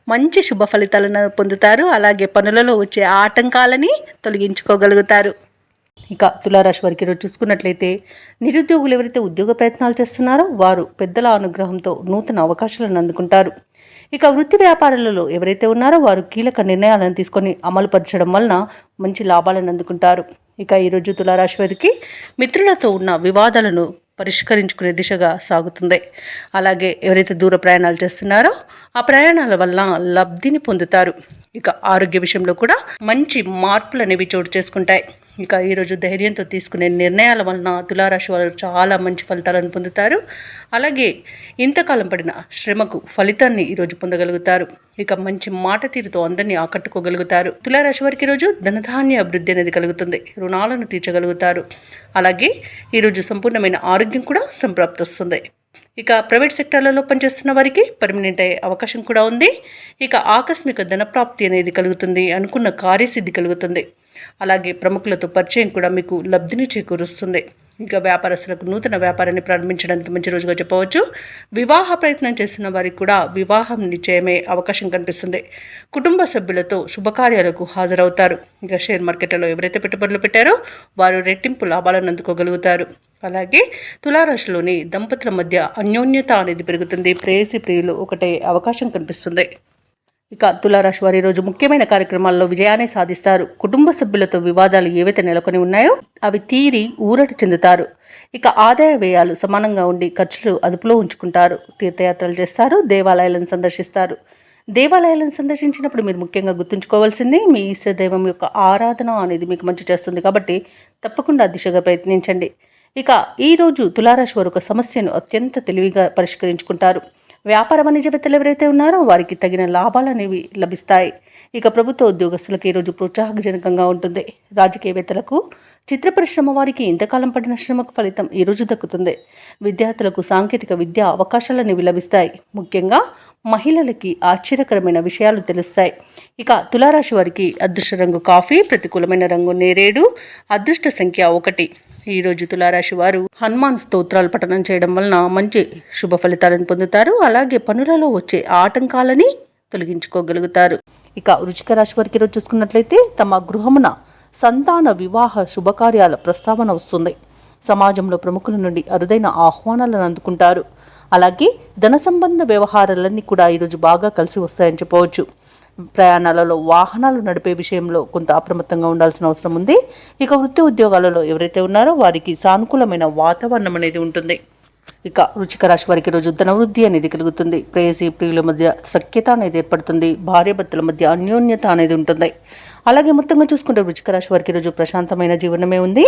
మంచి శుభ ఫలితాలను పొందుతారు. అలాగే పనులలో వచ్చే ఆటంకాలని తొలగించుకోగలుగుతారు. ఇక తులారాశి వారికి ఈరోజు చూసుకున్నట్లయితే నిరుద్యోగులు ఎవరైతే ఉద్యోగ ప్రయత్నాలు చేస్తున్నారో వారు పెద్దల అనుగ్రహంతో నూతన అవకాశాలను అందుకుంటారు. ఇక వృత్తి వ్యాపారాలలో ఎవరైతే ఉన్నారో వారు కీలక నిర్ణయాలను తీసుకొని అమలుపరచడం వలన మంచి లాభాలను అందుకుంటారు. ఇక ఈరోజు తులారాశి వారికి మిత్రులతో ఉన్న వివాదాలను పరిష్కరించుకునే దిశగా సాగుతుంది. అలాగే ఎవరైతే దూర ప్రయాణాలు చేస్తున్నారో ఆ ప్రయాణాల వల్ల లబ్ధిని పొందుతారు. ఇక ఆరోగ్య విషయంలో కూడా మంచి మార్పులు అనేవి చోటు చేసుకుంటాయి. ఇక ఈరోజు ధైర్యంతో తీసుకునే నిర్ణయాల వలన తులారాశి వారు చాలా మంచి ఫలితాలను పొందుతారు. అలాగే ఇంతకాలం పడిన శ్రమకు ఫలితాన్ని ఈరోజు పొందగలుగుతారు. ఇక మంచి మాట తీరుతో అందరినీ ఆకట్టుకోగలుగుతారు. తులారాశి వారికి ఈరోజు ధనధాన్య అభివృద్ధి అనేది కలుగుతుంది. రుణాలను తీర్చగలుగుతారు. అలాగే ఈరోజు సంపూర్ణమైన ఆరోగ్యం కూడా సంప్రాప్తిస్తుంది. ఇక ప్రైవేట్ సెక్టార్లలో పనిచేస్తున్న వారికి పర్మనెంట్ అయ్యే అవకాశం కూడా ఉంది. ఇక ఆకస్మిక ధనప్రాప్తి అనేది కలుగుతుంది. అనుకున్న కార్యసిద్ధి కలుగుతుంది. అలాగే ప్రముఖులతో పరిచయం కూడా మీకు లబ్ధిని చేకూరుస్తుంది. ఇక వ్యాపారస్తులకు నూతన వ్యాపారాన్ని ప్రారంభించడానికి మంచి రోజుగా చెప్పవచ్చు. వివాహ ప్రయత్నం చేస్తున్న వారికి కూడా వివాహం నిశ్చయమే అవకాశం కనిపిస్తుంది. కుటుంబ సభ్యులతో శుభకార్యాలకు హాజరవుతారు. ఇక షేర్ మార్కెట్లలో ఎవరైతే పెట్టుబడులు పెట్టారో వారు రెట్టింపు లాభాలను అందుకోగలుగుతారు. అలాగే తులారాశిలోని దంపతుల మధ్య అన్యోన్యత అనేది పెరుగుతుంది. ప్రేయసి ప్రియులు ఒకటే అవకాశం కనిపిస్తుంది. ఇక తులారాశి వారి రోజు ముఖ్యమైన కార్యక్రమాల్లో విజయాన్ని సాధిస్తారు. కుటుంబ సభ్యులతో వివాదాలు ఏవైతే నెలకొని ఉన్నాయో అవి తీరి ఊరట చెందుతారు. ఇక ఆదాయ వ్యయాలు సమానంగా ఉండి ఖర్చులు అదుపులో ఉంచుకుంటారు. తీర్థయాత్రలు చేస్తారు. దేవాలయాలను సందర్శిస్తారు. దేవాలయాలను సందర్శించినప్పుడు మీరు ముఖ్యంగా గుర్తుంచుకోవాల్సింది మీ ఇష్ట దైవం యొక్క ఆరాధన అనేది మీకు మంచి చేస్తుంది. కాబట్టి తప్పకుండా దిశగా ప్రయత్నించండి. ఇక ఈరోజు తులారాశి వారు ఒక సమస్యను అత్యంత తెలివిగా పరిష్కరించుకుంటారు. వ్యాపార వాణిజ్యవేత్తలు ఎవరైతే ఉన్నారో వారికి తగిన లాభాలు అనేవి లభిస్తాయి. ఇక ప్రభుత్వ ఉద్యోగస్తులకు ఈరోజు ప్రోత్సాహజనకంగా ఉంటుంది. రాజకీయవేత్తలకు చిత్ర పరిశ్రమ వారికి ఇంతకాలం పడిన శ్రమకు ఫలితం ఈరోజు దక్కుతుంది. విద్యార్థులకు సాంకేతిక విద్యా అవకాశాలు అనేవి లభిస్తాయి. ముఖ్యంగా మహిళలకి ఆశ్చర్యకరమైన విషయాలు తెలుస్తాయి. ఇక తులారాశి వారికి అదృష్ట రంగు కాఫీ, ప్రతికూలమైన రంగు నేరేడు, అదృష్ట సంఖ్య 1. ఈరోజు తులారాశి వారు హనుమాన్ స్తోత్రాలు పఠనం చేయడం వలన మంచి శుభ ఫలితాలను పొందుతారు. అలాగే పనులలో వచ్చే ఆటంకాలని తొలగించుకోగలుగుతారు. ఇక వృశ్చిక రాశి వారికి ఈరోజు చూసుకున్నట్లయితే తమ గృహమున సంతాన వివాహ శుభకార్యాల ప్రస్తావన వస్తుంది. సమాజంలో ప్రముఖుల నుండి అరుదైన ఆహ్వానాలను అందుకుంటారు. అలాగే ధన సంబంధ వ్యవహారాలన్నీ కూడా ఈరోజు బాగా కలిసి వస్తాయని చెప్పవచ్చు. ప్రయాణాలలో వాహనాలు నడిపే విషయంలో కొంత అప్రమత్తంగా ఉండాల్సిన అవసరం ఉంది. ఇక వృత్తి ఉద్యోగాలలో ఎవరైతే ఉన్నారో వారికి సానుకూలమైన వాతావరణం అనేది ఉంటుంది. ఇక వృశ్చిక రాశి వారికి రోజు ధనవృద్ధి అనేది కలుగుతుంది. ప్రేయసి ప్రియుల మధ్య సఖ్యత అనేది ఏర్పడుతుంది. భార్యాభర్తల మధ్య అన్యోన్యత అనేది ఉంటుంది. అలాగే మొత్తంగా చూసుకుంటే వృశ్చిక రాశి వారికి రోజు ప్రశాంతమైన జీవనమే ఉంది.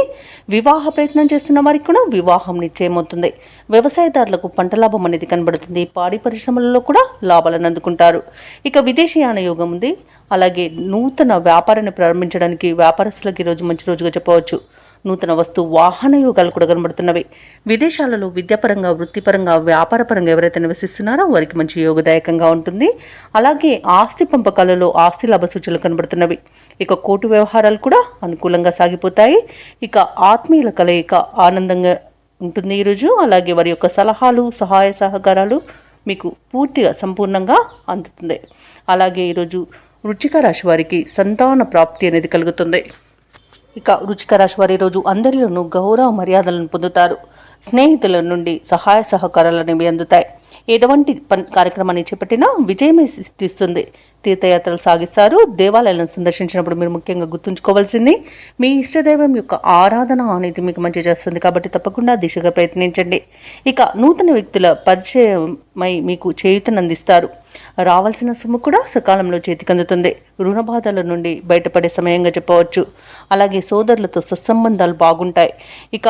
వివాహ ప్రయత్నం చేస్తున్న వారికి కూడా వివాహం నిశ్చయమవుతుంది. వ్యవసాయదారులకు పంట లాభం అనేది కనబడుతుంది. పాడి పరిశ్రమలలో కూడా లాభాలను అందుకుంటారు. ఇక విదేశీయాన యోగం ఉంది. అలాగే నూతన వ్యాపారాన్ని ప్రారంభించడానికి వ్యాపారస్తులకు ఈరోజు మంచి రోజుగా చెప్పవచ్చు. నూతన వస్తు వాహన యోగాలు కూడా కనబడుతున్నవి. విదేశాలలో విద్యాపరంగా, వృత్తిపరంగా, వ్యాపారపరంగా ఎవరైతే నివసిస్తున్నారో వారికి మంచి యోగదాయకంగా ఉంటుంది. అలాగే ఆస్తి పంపకాలలో ఆస్తి లాభ సూచనలు కనబడుతున్నవి. ఇక కోర్టు వ్యవహారాలు కూడా అనుకూలంగా సాగిపోతాయి. ఇక ఆత్మీయుల కలయిక ఆనందంగా ఉంటుంది ఈరోజు. అలాగే వారి యొక్క సలహాలు, సహాయ సహకారాలు మీకు పూర్తిగా సంపూర్ణంగా అందుతుంది. అలాగే ఈరోజు వృశ్చిక రాశి వారికి సంతాన ప్రాప్తి అనేది కలుగుతుంది. ఇక వృశ్చిక రాశి వారి రోజు అందరిలోనూ గౌరవ మర్యాదలను పొందుతారు. స్నేహితుల నుండి సహాయ సహకారాలు అనేవి అందుతాయి. ఎటువంటి కార్యక్రమాన్ని చేపట్టినా విజయమే సిద్ధిస్తుంది. తీర్థయాత్రలు సాగిస్తారు. దేవాలయాలను సందర్శించినప్పుడు మీరు ముఖ్యంగా గుర్తుంచుకోవాల్సింది మీ ఇష్టదైవం యొక్క ఆరాధన అనేది మీకు మంచి చేస్తుంది. కాబట్టి తప్పకుండా దిశగా ప్రయత్నించండి. ఇక నూతన వ్యక్తుల పరిచయమై మీకు చేయూతనందిస్తారు. రావాల్సిన సొమ్ము కూడా సకాలంలో చేతికి అందుతుంది. రుణ బాధల నుండి బయటపడే సమయంగా చెప్పవచ్చు. అలాగే సోదరులతో సత్సంబంధాలు బాగుంటాయి. ఇక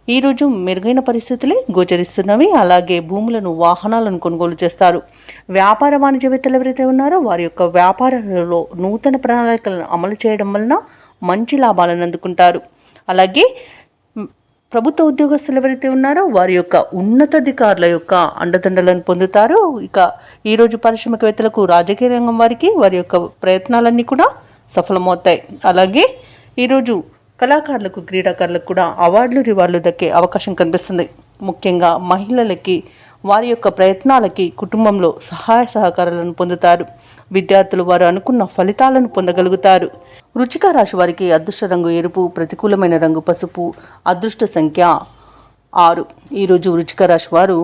ఈరోజు మెరుగైన పరిస్థితులే గోచరిస్తున్నవి. అలాగే భూములను, వాహనాలను కొనుగోలు చేస్తారు. వ్యాపార వాణిజ్యవేత్తలు ఎవరైతే ఉన్నారో వారి యొక్క వ్యాపారాలలో నూతన ప్రణాళికలను అమలు చేయడం వలన మంచి లాభాలను అందుకుంటారు. అలాగే ప్రభుత్వ ఉద్యోగస్తులు ఎవరైతే ఉన్నారో వారి యొక్క ఉన్నతాధికారుల యొక్క అండదండలను పొందుతారు. ఇక ఈరోజు పారిశ్రామికవేత్తలకు, రాజకీయ రంగం వారికి వారి యొక్క ప్రయత్నాలన్నీ కూడా సఫలమవుతాయి. అలాగే ఈరోజు కళాకారులకు, క్రీడాకారులకు కూడా అవార్డులు, రివార్డులు దక్కే అవకాశం కనిపిస్తుంది. ముఖ్యంగా మహిళలకి వారి యొక్క ప్రయత్నాలకి కుటుంబంలో సహాయ సహకారాలను పొందుతారు. విద్యార్థులు వారు అనుకున్న ఫలితాలను పొందగలుగుతారు. వృశ్చిక రాశి వారికి అదృష్ట రంగు ఎరుపు, ప్రతికూలమైన రంగు పసుపు, అదృష్ట సంఖ్య 6. ఈరోజు వృశ్చిక రాశి వారు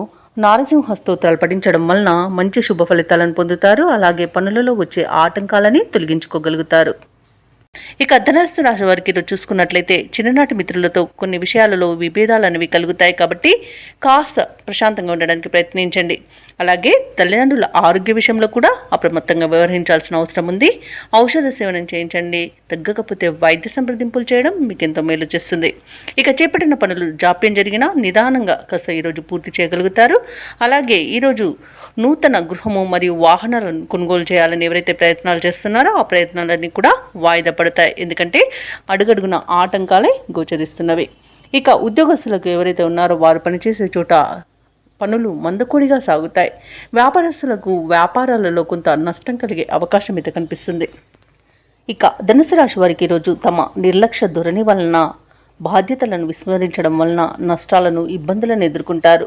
నారసింహ స్తోత్రాలు పఠించడం వలన మంచి శుభ ఫలితాలను పొందుతారు. అలాగే పనులలో వచ్చే ఆటంకాలని తొలగించుకోగలుగుతారు. ఇక ధనస్సు రాశి వారికి చూసుకున్నట్లయితే చిన్ననాటి మిత్రులతో కొన్ని విషయాలలో విభేదాలు అనేవి కలుగుతాయి. కాబట్టి కాస్త ప్రశాంతంగా ఉండడానికి ప్రయత్నించండి. అలాగే తల్లిదండ్రుల ఆరోగ్య విషయంలో కూడా అప్రమత్తంగా వ్యవహరించాల్సిన అవసరం ఉంది. ఔషధ సేవనం చేయించండి. తగ్గకపోతే వైద్య సంప్రదింపులు చేయడం మీకు ఎంతో మేలు చేస్తుంది. ఇక చేపట్టిన పనులు జాప్యం జరిగినా నిదానంగా కాస్త ఈరోజు పూర్తి చేయగలుగుతారు. అలాగే ఈరోజు నూతన గృహము మరియు వాహనాలను కొనుగోలు చేయాలని ఎవరైతే ప్రయత్నాలు చేస్తున్నారో ఆ ప్రయత్నాలన్నీ కూడా వాయిదా పడతాయి. ఎందుకంటే అడుగడుగున ఆటంకాలే గోచరిస్తున్నవి. ఇక ఉద్యోగస్తులకు ఎవరైతే ఉన్నారో వారు పనిచేసే చోట పనులు మందకొడిగా సాగుతాయి. వ్యాపారస్తులకు వ్యాపారాలలో కొంత నష్టం కలిగే అవకాశం అయితే కనిపిస్తుంది. ఇక ధనుసు రాశి వారికి ఈరోజు తమ నిర్లక్ష్య ధోరణి వలన బాధ్యతలను విస్మరించడం వలన నష్టాలను, ఇబ్బందులను ఎదుర్కొంటారు.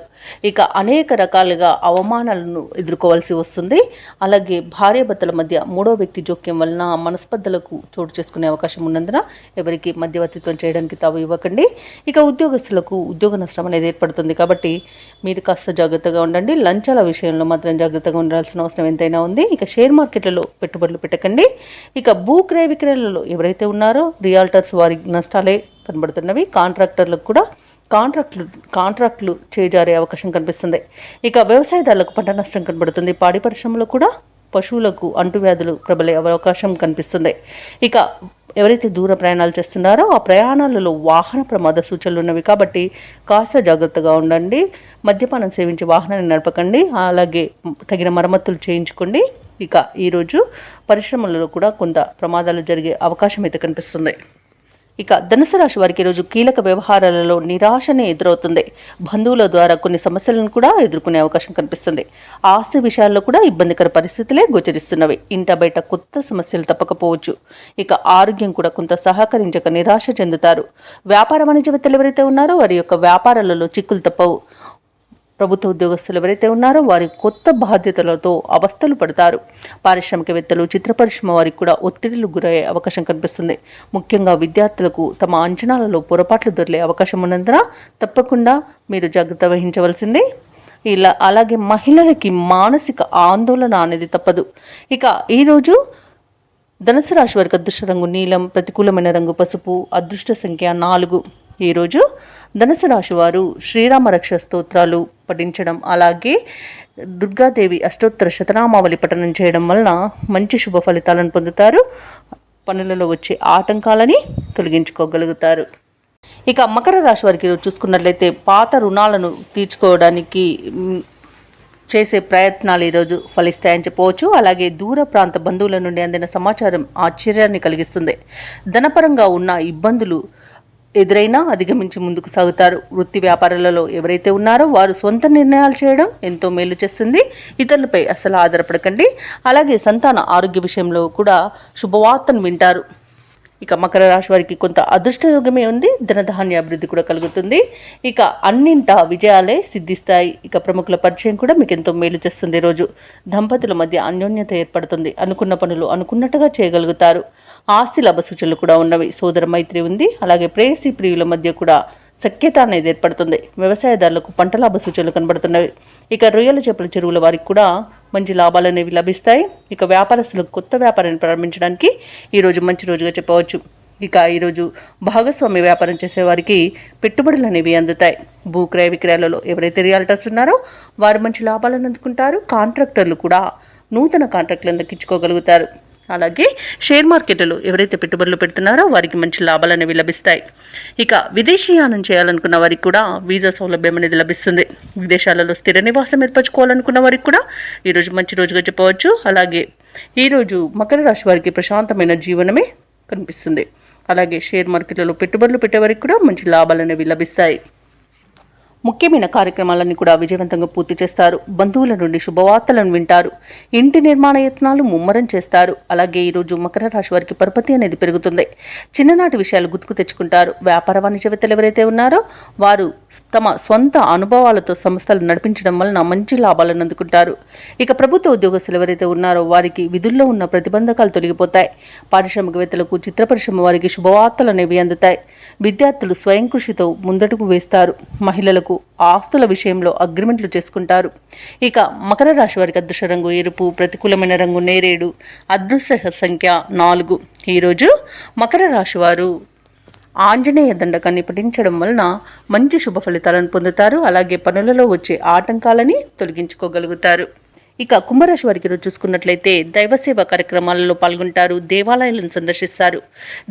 ఇక అనేక రకాలుగా అవమానాలను ఎదుర్కోవాల్సి వస్తుంది. అలాగే భార్యాభర్తల మధ్య మూడో వ్యక్తి జోక్యం వలన మనస్పర్ధలకు చోటు చేసుకునే అవకాశం ఉన్నందున ఎవరికి మధ్యవర్తిత్వం చేయడానికి తావు ఇవ్వకండి. ఇక ఉద్యోగస్తులకు ఉద్యోగ నష్టం అనేది ఏర్పడుతుంది. కాబట్టి మీరు కాస్త జాగ్రత్తగా ఉండండి. లంచాల విషయంలో మాత్రం జాగ్రత్తగా ఉండాల్సిన అవసరం ఎంతైనా ఉంది. ఇక షేర్ మార్కెట్లలో పెట్టుబడులు పెట్టకండి. ఇక భూ క్రయ విక్రయాలలో ఎవరైతే ఉన్నారో రియాల్టర్స్ వారి నష్టాలే కనబడుతున్నవి. కాంట్రాక్టర్లకు కూడా కాంట్రాక్టులు చేజారే అవకాశం కనిపిస్తుంది. ఇక వ్యవసాయదారులకు పంట నష్టం కనబడుతుంది. పాడి పరిశ్రమలో కూడా పశువులకు అంటువ్యాధులు ప్రబలే అవకాశం కనిపిస్తుంది. ఇక ఎవరైతే దూర ప్రయాణాలు చేస్తున్నారో ఆ ప్రయాణాలలో వాహన ప్రమాద సూచనలు ఉన్నవి. కాబట్టి కాస్త జాగ్రత్తగా ఉండండి. మద్యపానం సేవించి వాహనాన్ని నడపకండి. అలాగే తగిన మరమ్మతులు చేయించుకోండి. ఇక ఈరోజు పరిశ్రమలలో కూడా కొంత ప్రమాదాలు జరిగే అవకాశం అయితే కనిపిస్తుంది. ఇక ధనుసు రాశి వారికి ఈరోజు కీలక వ్యవహారాలలో నిరాశనే ఎదురవుతుంది. బంధువుల ద్వారా కొన్ని సమస్యలను కూడా ఎదుర్కొనే అవకాశం కనిపిస్తుంది. ఆస్తి విషయాల్లో కూడా ఇబ్బందికర పరిస్థితులే గోచరిస్తున్నవి. ఇంట బయట కొత్త సమస్యలు తప్పకపోవచ్చు. ఇక ఆరోగ్యం కూడా కొంత సహకరించక నిరాశ చెందుతారు. వ్యాపార వాణిజ్యవేత్తలు ఎవరైతే ఉన్నారో వారి యొక్క వ్యాపారాలలో చిక్కులు తప్పవు. ప్రభుత్వ ఉద్యోగస్తులు ఎవరైతే ఉన్నారో వారి కొత్త బాధ్యతలతో అవస్థలు పడతారు. పారిశ్రామికవేత్తలు, చిత్ర పరిశ్రమ వారికి కూడా ఒత్తిడిలు గురయ్యే అవకాశం కనిపిస్తుంది. ముఖ్యంగా విద్యార్థులకు తమ అంచనాలలో పొరపాట్లు దొరికే అవకాశం ఉన్నందున తప్పకుండా మీరు జాగ్రత్త వహించవలసిందే. అలాగే మహిళలకి మానసిక ఆందోళన అనేది తప్పదు. ఇక ఈరోజు ధనుసు రాశి వారికి అదృష్ట రంగు నీలం, ప్రతికూలమైన రంగు పసుపు, అదృష్ట సంఖ్య 4. ఈరోజు ధనుసు రాశి వారు శ్రీరామ రక్ష స్తోత్రాలు పఠించడం, అలాగే దుర్గాదేవి అష్టోత్తర శతనామావళి పఠనం చేయడం వలన మంచి శుభ ఫలితాలను పొందుతారు. పనులలో వచ్చే ఆటంకాలని తొలగించుకోగలుగుతారు. ఇక మకర రాశి వారికి చూసుకున్నట్లయితే పాత రుణాలను తీర్చుకోవడానికి చేసే ప్రయత్నాలు ఈరోజు ఫలిస్తాయని చెప్పవచ్చు. అలాగే దూర ప్రాంత బంధువుల నుండి అందిన సమాచారం ఆశ్చర్యాన్ని కలిగిస్తుంది. ధనపరంగా ఉన్న ఇబ్బందులు ఎదురైనా అధిగమించి ముందుకు సాగుతారు. వృత్తి వ్యాపారాలలో ఎవరైతే ఉన్నారో వారు సొంత నిర్ణయాలు చేయడం ఎంతో మేలు చేస్తుంది. ఇతరులపై అసలు ఆధారపడకండి. అలాగే సంతాన ఆరోగ్య విషయంలో కూడా శుభవార్తను వింటారు. ఇక మకర రాశి వారికి కొంత అదృష్టయోగమే ఉంది. ధనధాన్య అభివృద్ధి కూడా కలుగుతుంది. ఇక అన్నింటా విజయాలే సిద్ధిస్తాయి. ఇక ప్రముఖుల పరిచయం కూడా మీకు ఎంతో మేలు చేస్తుంది. రోజు దంపతుల మధ్య అన్యోన్యత ఏర్పడుతుంది. అనుకున్న పనులు అనుకున్నట్టుగా చేయగలుగుతారు. ఆస్తి లాభ సూచనలు కూడా ఉన్నవి. సోదర మైత్రి ఉంది. అలాగే ప్రేయసి ప్రియుల మధ్య కూడా సఖ్యత అనేది ఏర్పడుతుంది. వ్యవసాయదారులకు పంట లాభ సూచనలు కనబడుతున్నవి. ఇక రొయ్యల చేపల చెరువుల వారికి కూడా మంచి లాభాలు అనేవి లభిస్తాయి. ఇక వ్యాపారస్తులకు కొత్త వ్యాపారాన్ని ప్రారంభించడానికి ఈరోజు మంచి రోజుగా చెప్పవచ్చు. ఇక ఈరోజు భాగస్వామ్య వ్యాపారం చేసేవారికి పెట్టుబడులు అనేవి అందుతాయి. భూక్రయ విక్రయాలలో ఎవరైతే రియాల్టర్స్ ఉన్నారో వారు మంచి లాభాలను అందుకుంటారు. కాంట్రాక్టర్లు కూడా నూతన కాంట్రాక్టులను దక్కించుకోగలుగుతారు. అలాగే షేర్ మార్కెట్లో ఎవరైతే పెట్టుబడులు పెడుతున్నారో వారికి మంచి లాభాలు అనేవి లభిస్తాయి. ఇక విదేశీయానం చేయాలనుకున్న వారికి కూడా వీసా సౌలభ్యం అనేది లభిస్తుంది. విదేశాలలో స్థిర నివాసం ఏర్పరచుకోవాలనుకున్న వారికి కూడా ఈరోజు మంచి రోజుగా చెప్పవచ్చు. అలాగే ఈరోజు మకర రాశి వారికి ప్రశాంతమైన జీవనమే కనిపిస్తుంది. అలాగే షేర్ మార్కెట్లలో పెట్టుబడులు పెట్టేవారికి కూడా మంచి లాభాలు అనేవి లభిస్తాయి. ముఖ్యమైన కార్యక్రమాలన్నీ కూడా విజయవంతంగా పూర్తి చేస్తారు. బంధువుల నుండి శుభవార్తలను వింటారు. ఇంటి నిర్మాణ యత్నాలు ముమ్మరం చేస్తారు. అలాగే ఈరోజు మకర రాశి వారికి పరపతి అనేది పెరుగుతుంది. చిన్ననాటి విషయాలు గుర్తుకు తెచ్చుకుంటారు. వ్యాపార వాణిజ్యవేత్తలు ఎవరైతే ఉన్నారో వారు తమ సొంత అనుభవాలతో సంస్థలు నడిపించడం వలన మంచి లాభాలను అందుకుంటారు. ఇక ప్రభుత్వ ఉద్యోగస్తులు ఎవరైతే ఉన్నారో వారికి విధుల్లో ఉన్న ప్రతిబంధకాలు తొలగిపోతాయి. పారిశ్రామికవేత్తలకు, చిత్ర పరిశ్రమ వారికి శుభవార్తలు అనేవి అందుతాయి. విద్యార్థులు స్వయం కృషితో ముందడుగు వేస్తారు. మహిళలకు ఆస్తుల విషయంలో అగ్రిమెంట్లు చేసుకుంటారు. ఇక మకర రాశి వారికి అదృష్ట రంగు ఎరుపు, ప్రతికూలమైన రంగు నేరేడు, అదృష్ట సంఖ్య 4. ఈరోజు మకర రాశి వారు ఆంజనేయ దండకాన్ని పఠించడం వలన మంచి శుభ ఫలితాలను పొందుతారు. అలాగే పనులలో వచ్చే ఆటంకాలని తొలగించుకోగలుగుతారు. ఇక కుంభరాశి వారికి రోజు చూసుకున్నట్లయితే దైవసేవ కార్యక్రమాలలో పాల్గొంటారు. దేవాలయాలను సందర్శిస్తారు.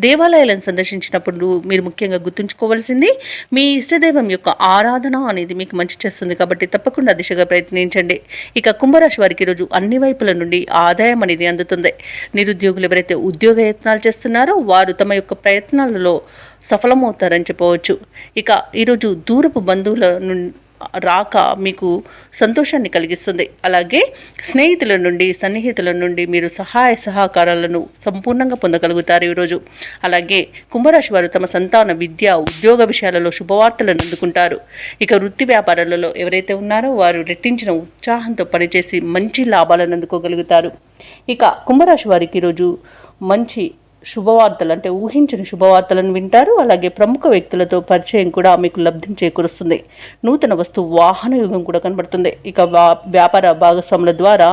దేవాలయాలను సందర్శించినప్పుడు మీరు ముఖ్యంగా గుర్తుంచుకోవాల్సింది మీ ఇష్టదైవం యొక్క ఆరాధన అనేది మీకు మంచి చేస్తుంది. కాబట్టి తప్పకుండా దిశగా ప్రయత్నించండి. ఇక కుంభరాశి వారికి రోజు అన్ని వైపుల నుండి ఆదాయం అనేది అందుతుంది. నిరుద్యోగులు ఎవరైతే ఉద్యోగ యత్నాలు చేస్తున్నారో వారు తమ యొక్క ప్రయత్నాలలో సఫలమవుతారని చెప్పవచ్చు. ఇక ఈరోజు దూరపు బంధువుల నుండి రాక మీకు సంతోషాన్ని కలిగిస్తుంది. అలాగే స్నేహితుల నుండి, సన్నిహితుల నుండి మీరు సహాయ సహకారాలను సంపూర్ణంగా పొందగలుగుతారు ఈరోజు. అలాగే కుంభరాశి వారు తమ సంతాన, విద్య, ఉద్యోగ విషయాలలో శుభవార్తలను అందుకుంటారు. ఇక వృత్తి వ్యాపారాలలో ఎవరైతే ఉన్నారో వారు రెట్టించిన ఉత్సాహంతో పనిచేసి మంచి లాభాలను అందుకోగలుగుతారు. ఇక కుంభరాశి వారికి ఈరోజు మంచి శుభవార్తలు అంటే ఊహించిన శుభవార్తలను వింటారు. అలాగే ప్రముఖ వ్యక్తులతో పరిచయం కూడా మీకు లబ్ధిని చేకూరుస్తుంది. నూతన వస్తు వాహన యుగం కూడా కనబడుతుంది. ఇక వ్యాపార భాగస్వాముల ద్వారా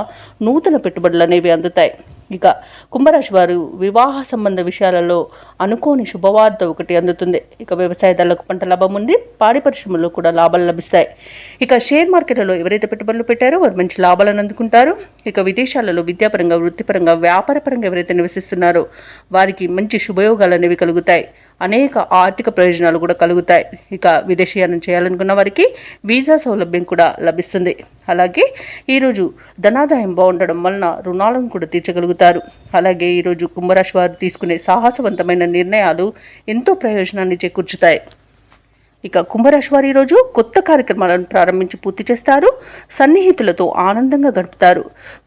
నూతన పెట్టుబడులు అనేవి అందుతాయి. ఇక కుంభరాశి వారు వివాహ సంబంధ విషయాలలో అనుకోని శుభవార్త ఒకటి అందుతుంది. ఇక వ్యవసాయదారులకు పంట లాభం ఉంది. పాడి పరిశ్రమలో కూడా లాభాలు లభిస్తాయి. ఇక షేర్ మార్కెట్లలో ఎవరైతే పెట్టుబడులు పెట్టారో వారు మంచి లాభాలను అందుకుంటారు. ఇక విదేశాలలో విద్యాపరంగా, వృత్తిపరంగా, వ్యాపారపరంగా ఎవరైతే నివసిస్తున్నారో వారికి మంచి శుభయోగాలు అనేవి కలుగుతాయి. అనేక ఆర్థిక ప్రయోజనాలు కూడా కలుగుతాయి. ఇక విదేశీయానం చేయాలనుకున్న వారికి వీసా సౌలభ్యం కూడా లభిస్తుంది. అలాగే ఈరోజు ధనాదాయం బాగుండడం వలన రుణాలను కూడా తీర్చగలుగుతారు. అలాగే ఈరోజు కుంభరాశి వారు తీసుకునే సాహసవంతమైన నిర్ణయాలు ఎంతో ప్రయోజనాన్ని చేకూర్చుతాయి. ఇక కుంభరాశి వారు ఈరోజు కొత్త కార్యక్రమాలను ప్రారంభించి పూర్తి చేస్తారు. సన్నిహితులతో ఆనందంగా గడుపుతారు.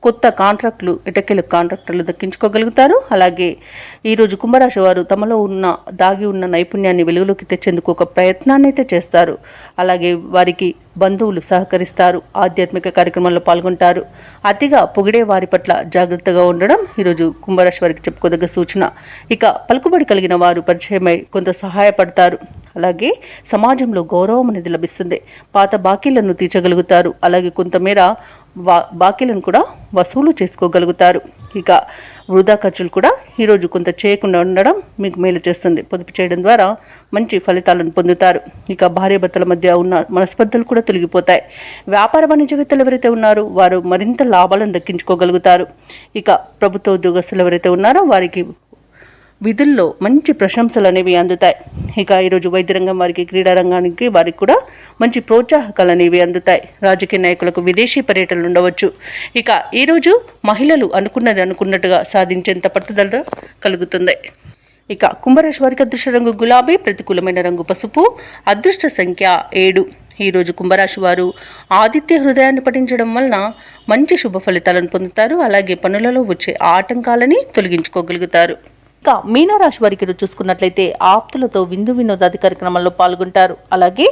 కొత్త కాంట్రాక్టులు, ఎటకెలు కాంట్రాక్టర్లు దక్కించుకోగలుగుతారు. అలాగే ఈరోజు కుంభరాశి వారు తమలో దాగి ఉన్న నైపుణ్యాన్ని వెలుగులోకి తెచ్చేందుకు ఒక ప్రయత్నాన్ని అయితే చేస్తారు. అలాగే వారికి బంధువులు సహకరిస్తారు. ఆధ్యాత్మిక కార్యక్రమాల్లో పాల్గొంటారు. అతిగా పొగిడే వారి పట్ల జాగ్రత్తగా ఉండడం ఈరోజు కుంభరాశి వారికి చెప్పుకోదగ్గ సూచన. ఇక పలుకుబడి కలిగిన వారు పరిచయమై కొంత సహాయపడతారు. అలాగే సమాజంలో గౌరవం అనేది లభిస్తుంది. పాత బాకీలను తీర్చగలుగుతారు. అలాగే కొంతమేర బాకీలను కూడా వసూలు చేసుకోగలుగుతారు. ఇక వృధా ఖర్చులు కూడా ఈరోజు కొంత చేయకుండా ఉండడం మీకు మేలు చేస్తుంది. పొదుపు చేయడం ద్వారా మంచి ఫలితాలను పొందుతారు. ఇక భార్యాభర్తల మధ్య ఉన్న మనస్పర్ధలు కూడా తొలగిపోతాయి. వ్యాపార వాణిజ్యవేత్తలు ఎవరైతే ఉన్నారో వారు మరింత లాభాలను దక్కించుకోగలుగుతారు. ఇక ప్రభుత్వ ఉద్యోగస్తులు ఎవరైతే ఉన్నారో వారికి విధుల్లో మంచి ప్రశంసలు అనేవి అందుతాయి. ఇక ఈరోజు వైద్య రంగం వారికి, క్రీడా రంగానికి వారికి కూడా మంచి ప్రోత్సాహకాలు అనేవి అందుతాయి. రాజకీయ నాయకులకు విదేశీ పర్యటనలు ఉండవచ్చు. ఇక ఈరోజు మహిళలు అనుకున్నది అనుకున్నట్టుగా సాధించేంత పట్టుదల కలుగుతుంది. ఇక కుంభరాశి వారికి అదృష్ట రంగు గులాబీ, ప్రతికూలమైన రంగు పసుపు, అదృష్ట సంఖ్య 7. ఈరోజు కుంభరాశి వారు ఆదిత్య హృదయాన్ని పఠించడం వలన మంచి శుభ ఫలితాలను పొందుతారు. అలాగే పనులలో వచ్చే ఆటంకాలని తొలగించుకోగలుగుతారు. ఇక మీనరాశి వారికి చూసుకున్నట్లయితే ఆప్తులతో విందు వినోదాది కార్యక్రమాల్లో పాల్గొంటారు. అలాగే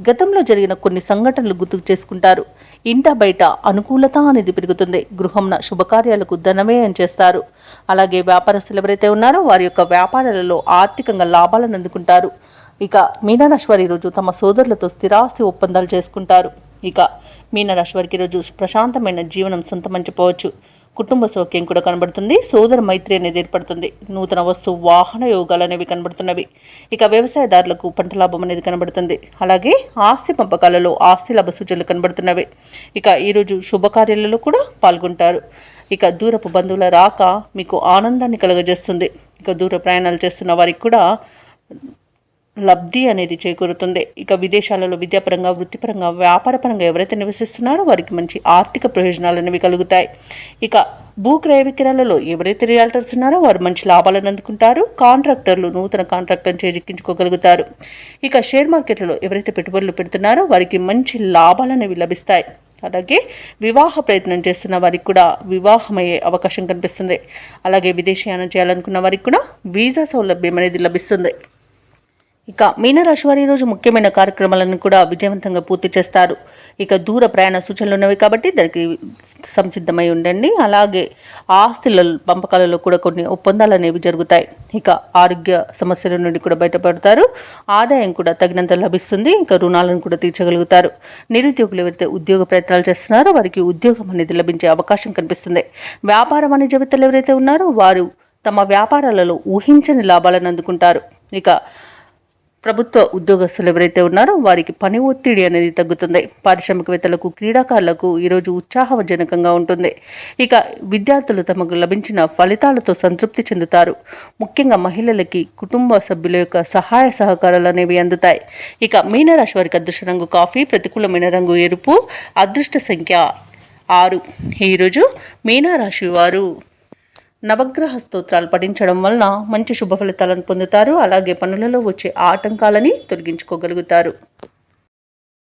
గతంలో జరిగిన కొన్ని సంఘటనలు గుర్తుకు చేసుకుంటారు. ఇంట బయట అనుకూలత అనేది పెరుగుతుంది. గృహంన శుభకార్యాలకు ధనవ్యయం చేస్తారు. అలాగే వ్యాపారస్తులు ఎవరైతే ఉన్నారో వారి యొక్క వ్యాపారాలలో ఆర్థికంగా లాభాలను అందుకుంటారు. ఇక మీనరాశి వారు ఈరోజు తమ సోదరులతో స్థిరాస్తి ఒప్పందాలు చేసుకుంటారు. ఇక మీనరాశి వారికి ఈరోజు ప్రశాంతమైన జీవనం సొంతమంచిపోవచ్చు. కుటుంబ సౌఖ్యం కూడా కనబడుతుంది. సోదర మైత్రి అనేది ఏర్పడుతుంది. నూతన వస్తు వాహన యోగాలు అనేవి కనబడుతున్నవి. ఇక వ్యవసాయదారులకు పంట లాభం అనేది కనబడుతుంది. అలాగే ఆస్తి పంపకాలలో ఆస్తి లాభ సూచనలు కనబడుతున్నవి. ఇక ఈరోజు శుభకార్యాలలో కూడా పాల్గొంటారు. ఇక దూరపు బంధువుల రాక మీకు ఆనందాన్ని కలుగజేస్తుంది. ఇక దూర ప్రయాణాలు చేస్తున్న వారికి కూడా లబ్ధి అనేది చేకూరుతుంది. ఇక విదేశాలలో విద్యాపరంగా, వృత్తిపరంగా, వ్యాపారపరంగా ఎవరైతే నివసిస్తున్నారో వారికి మంచి ఆర్థిక ప్రయోజనాలు అనేవి కలుగుతాయి. ఇక భూ క్రయ విక్రయాలలో ఎవరైతే రియాల్టర్స్ ఉన్నారో వారు మంచి లాభాలను అందుకుంటారు. కాంట్రాక్టర్లు నూతన కాంట్రాక్టర్ని చేజిక్కించుకోగలుగుతారు. ఇక షేర్ మార్కెట్లో ఎవరైతే పెట్టుబడులు పెడుతున్నారో వారికి మంచి లాభాలు అనేవి లభిస్తాయి. అలాగే వివాహ ప్రయత్నం చేస్తున్న వారికి కూడా వివాహమయ్యే అవకాశం కనిపిస్తుంది. అలాగే విదేశీయానం చేయాలనుకున్న వారికి కూడా వీసా సౌలభ్యం అనేది లభిస్తుంది. ఇక మీనరాశి వారి ఈరోజు ముఖ్యమైన కార్యక్రమాలను కూడా విజయవంతంగా పూర్తి చేస్తారు. ఇక దూర ప్రయాణ సూచనలు ఉన్నవి కాబట్టి దానికి సంసిద్ధమై ఉండండి. అలాగే ఆస్తుల పంపకాలలో కూడా కొన్ని ఒప్పందాలు అనేవి జరుగుతాయి. ఇక ఆరోగ్య సమస్యల నుండి కూడా బయటపడతారు. ఆదాయం కూడా తగినంత లభిస్తుంది. ఇక రుణాలను కూడా తీర్చగలుగుతారు. నిరుద్యోగులు ఎవరైతే ఉద్యోగ ప్రయత్నాలు చేస్తున్నారో వారికి ఉద్యోగం అనేది లభించే అవకాశం కనిపిస్తుంది. వ్యాపార వాణిజ్యవేత్తలు ఎవరైతే ఉన్నారో వారు తమ వ్యాపారాలలో ఊహించని లాభాలను అందుకుంటారు. ఇక ప్రభుత్వ ఉద్యోగస్తులు ఎవరైతే ఉన్నారో వారికి పని ఒత్తిడి అనేది తగ్గుతుంది. పారిశ్రామికవేత్తలకు, క్రీడాకారులకు ఈరోజు ఉత్సాహజనకంగా ఉంటుంది. ఇక విద్యార్థులు తమకు లభించిన ఫలితాలతో సంతృప్తి చెందుతారు. ముఖ్యంగా మహిళలకి కుటుంబ సభ్యుల యొక్క సహాయ సహకారాలు అనేవి అందుతాయి. ఇక మీనరాశి వారికి అదృష్ట రంగు కాఫీ, ప్రతికూలమైన రంగు ఎరుపు, అదృష్ట సంఖ్య 6. ఈరోజు మీనరాశి వారు నవగ్రహ స్తోత్రాలు పఠించడం వలన మంచి శుభ ఫలితాలను పొందుతారు. అలాగే పనులలో వచ్చే ఆటంకాలని తొలగించుకోగలుగుతారు.